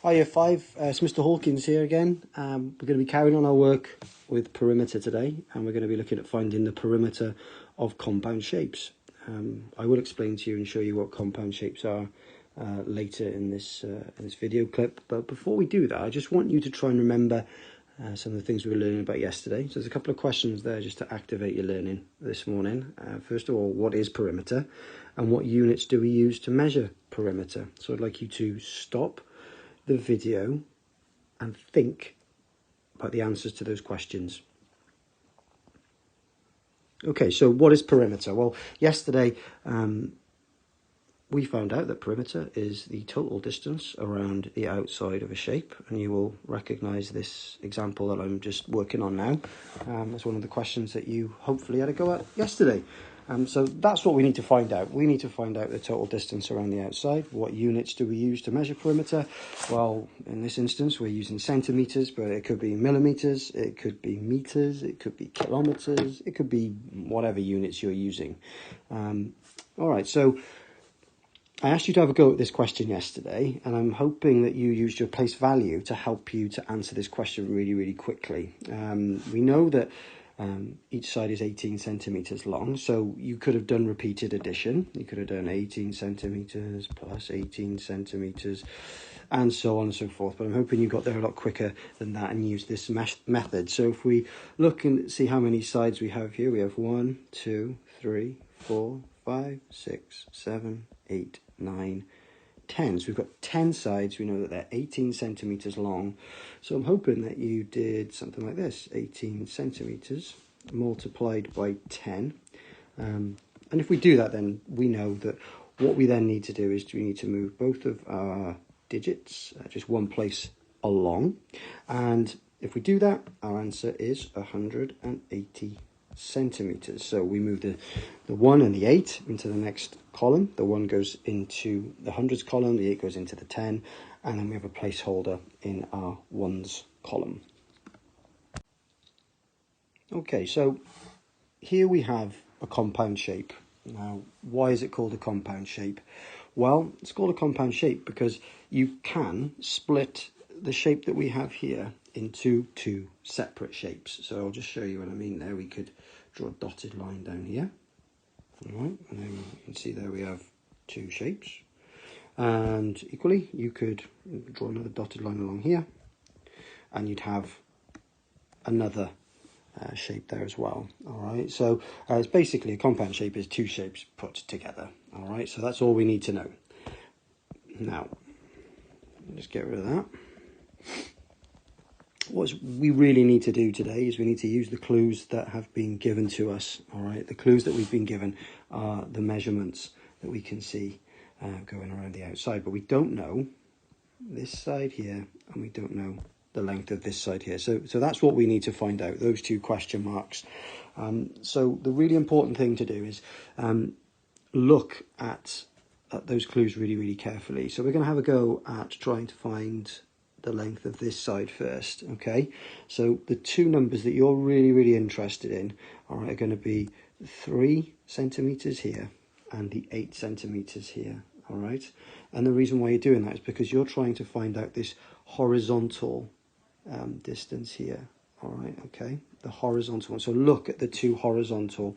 Hi, Year 5, it's Mr. Hawkins here again. We're going to be carrying on our work with perimeter today, and we're going to be looking at finding the perimeter of compound shapes. I will explain to you and show you what compound shapes are later in this video clip, but before we do that, I just want you to try and remember some of the things we were learning about yesterday. So there's a couple of questions there just to activate your learning this morning. First of all, what is perimeter, and what units do we use to measure perimeter? So I'd like you to stop the video and think about the answers to those questions. Okay, so what is perimeter? Well, yesterday we found out that perimeter is the total distance around the outside of a shape, and you will recognise this example that I'm just working on now as one of the questions that you hopefully had a go at yesterday. So that's what we need to find out. We need to find out the total distance around the outside. What units do we use to measure perimeter? Well, in this instance, we're using centimetres, but it could be millimetres, it could be metres, it could be kilometres, it could be whatever units you're using. All right, so I asked you to have a go at this question yesterday, and I'm hoping that you used your place value to help you to answer this question really, really quickly. We know that each side is 18 centimetres long, so you could have done repeated addition. You could have done 18 centimetres plus 18 centimetres and so on and so forth, but I'm hoping you got there a lot quicker than that and used this method. So if we look and see how many sides we have here, we have 1, 2, 3, 4, 5, 6, 7, 8, 9, 10. So we've got 10 sides. We know that they're 18 centimetres long. So I'm hoping that you did something like this, 18 centimetres multiplied by 10. And if we do that, then we know that what we then need to do is we need to move both of our digits just one place along. And if we do that, our answer is 180 centimetres. So we move the 1 and the 8 into the next column. The 1 goes into the hundreds column, the 8 goes into the 10, and then we have a placeholder in our ones column. Okay, so here we have a compound shape. Now, why is it called a compound shape? Well, it's called a compound shape because you can split the shape that we have here into two separate shapes. So I'll just show you what I mean there. We could draw a dotted line down here. All right, and then you can see there we have two shapes. And equally, you could draw another dotted line along here, and you'd have another shape there as well. All right, so it's basically a compound shape is two shapes put together. All right, so that's all we need to know. Now, just get rid of that. What we really need to do today is we need to use the clues that have been given to us. All right, the clues that we've been given are the measurements that we can see going around the outside, but we don't know this side here, and we don't know the length of this side here. So that's what we need to find out, those two question marks. So the really important thing to do is look at those clues really, really carefully. So we're going to have a go at trying to find the length of this side first. Okay, so the two numbers that you're really, really interested in, all right, are going to be 3 centimetres here and the 8 centimetres here. All right, and the reason why you're doing that is because you're trying to find out this horizontal distance here. All right, okay, the horizontal one. So look at the two horizontal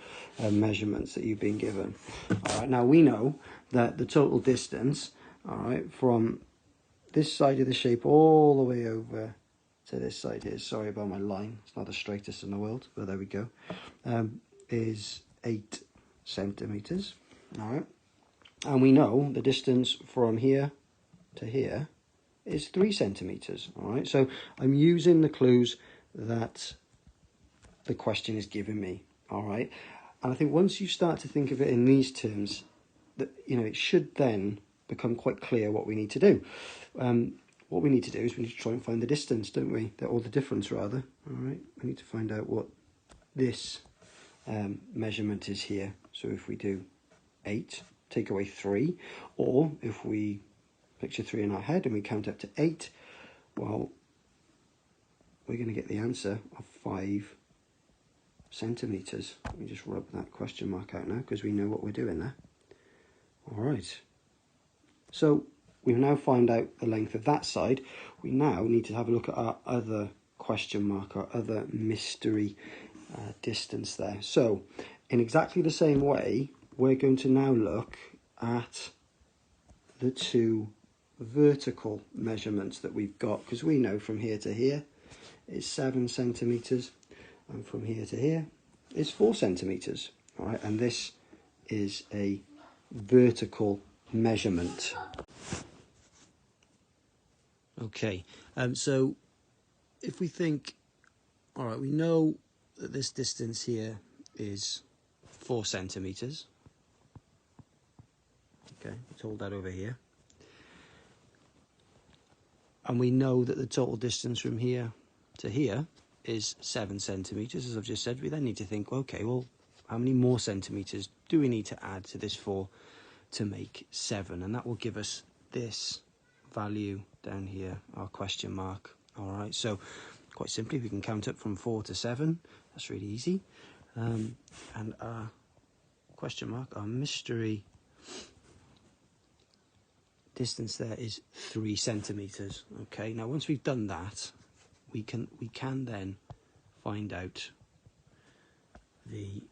measurements that you've been given. All right, now we know that the total distance, all right, from this side of the shape all the way over to this side here, sorry about my line, it's not the straightest in the world, but there we go, is 8 centimetres. All right, and we know the distance from here to here is 3 centimetres. All right, so I'm using the clues that the question is giving me. All right, and I think once you start to think of it in these terms, that it should then become quite clear what we need to do. What we need to do is we need to try and find the distance, don't we? Or the difference, rather. All right, we need to find out what this measurement is here. So if we do 8, take away 3, or if we picture 3 in our head and we count up to 8, well, we're going to get the answer of 5 centimetres. Let me just rub that question mark out now because we know what we're doing there. All right. So we've now found out the length of that side. We now need to have a look at our other question mark, our other mystery distance there. So in exactly the same way, we're going to now look at the two vertical measurements that we've got, because we know from here to here is 7 centimeters, and from here to here is 4 centimeters. All right, and this is a vertical measurement. Okay, so if we think, all right, we know that this distance here is 4 centimeters. Okay, let's hold that over here. And we know that the total distance from here to here is 7 centimeters, as I've just said. We then need to think, okay, well, how many more centimeters do we need to add to this 4 to make 7? And that will give us this value down here, our question mark. All right, so quite simply, we can count up from 4 to 7. That's really easy. And our question mark, our mystery distance there is 3 centimeters. Okay, now once we've done that, we can then find out the,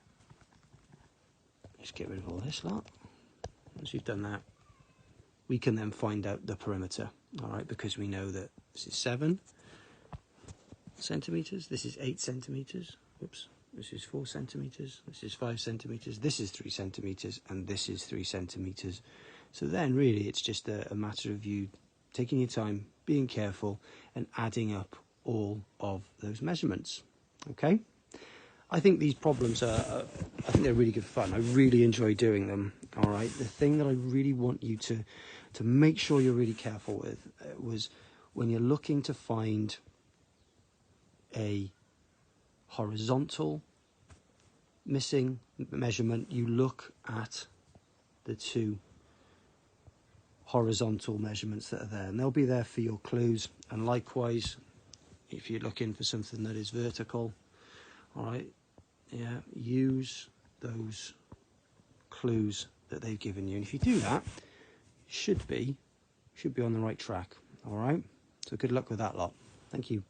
let's get rid of all this lot. Once we've done that, we can then find out the perimeter. All right, because we know that this is 7 centimeters, this is 8 centimeters, oops, this is 4 centimeters, this is 5 centimeters, this is 3 centimeters, and this is 3 centimeters. So then really it's just a matter of you taking your time, being careful, and adding up all of those measurements. Okay, I think these problems I think they're really good fun. I really enjoy doing them. All right, the thing that I really want you to make sure you're really careful with was when you're looking to find a horizontal missing measurement, you look at the two horizontal measurements that are there, and they'll be there for your clues. And likewise, if you're looking for something that is vertical, all right, yeah, use those clues that they've given you, and if you do that, you should be on the right track. All right, so good luck with that lot. Thank you.